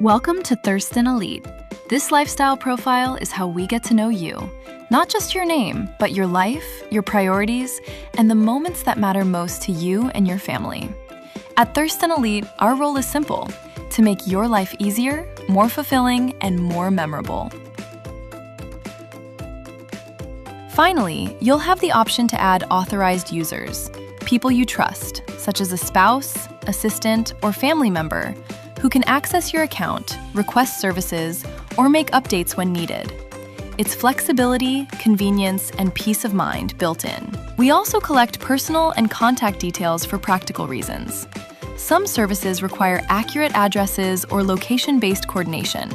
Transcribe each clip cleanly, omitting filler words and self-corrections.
Welcome to Thurston Elite. This lifestyle profile is how we get to know you. Not just your name, but your life, your priorities, and the moments that matter most to you and your family. At Thurston Elite, our role is simple: to make your life easier, more fulfilling, and more memorable. Finally, you'll have the option to add authorized users, people you trust, such as a spouse, assistant, or family member, who can access your account, request services, or make updates when needed. It's flexibility, convenience, and peace of mind built in. We also collect personal and contact details for practical reasons. Some services require accurate addresses or location-based coordination,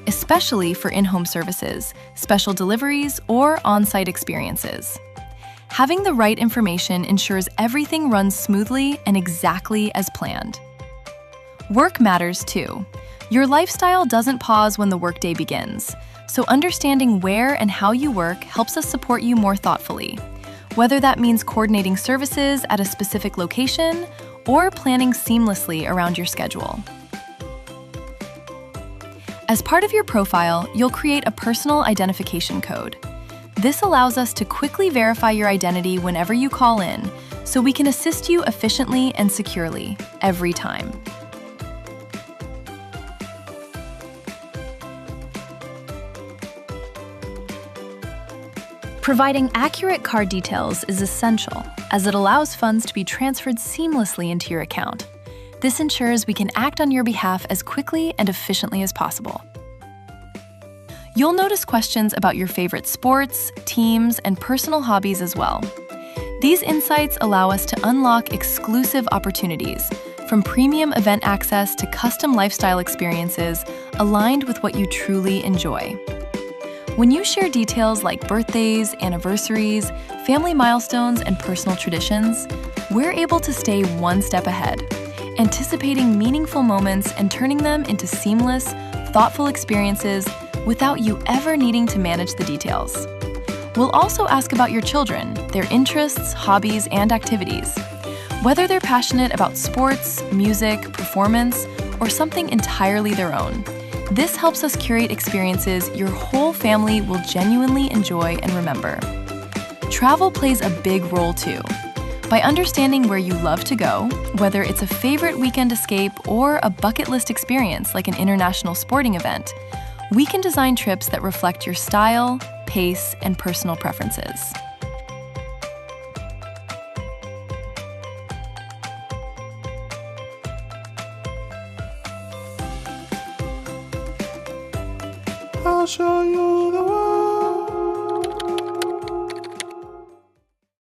especially for in-home services, special deliveries, or on-site experiences. Having the right information ensures everything runs smoothly and exactly as planned. Work matters too. Your lifestyle doesn't pause when the workday begins, so understanding where and how you work helps us support you more thoughtfully, whether that means coordinating services at a specific location or planning seamlessly around your schedule. As part of your profile, you'll create a personal identification code. This allows us to quickly verify your identity whenever you call in, so we can assist you efficiently and securely, every time. Providing accurate card details is essential, as it allows funds to be transferred seamlessly into your account. This ensures we can act on your behalf as quickly and efficiently as possible. You'll notice questions about your favorite sports, teams, and personal hobbies as well. These insights allow us to unlock exclusive opportunities, from premium event access to custom lifestyle experiences aligned with what you truly enjoy. When you share details like birthdays, anniversaries, family milestones, and personal traditions, we're able to stay one step ahead, anticipating meaningful moments and turning them into seamless, thoughtful experiences without you ever needing to manage the details. We'll also ask about your children, their interests, hobbies, and activities. Whether they're passionate about sports, music, performance, or something entirely their own, this helps us curate experiences your whole family will genuinely enjoy and remember. Travel plays a big role too. By understanding where you love to go, whether it's a favorite weekend escape or a bucket list experience like an international sporting event, we can design trips that reflect your style, pace, and personal preferences. I'll show you the world.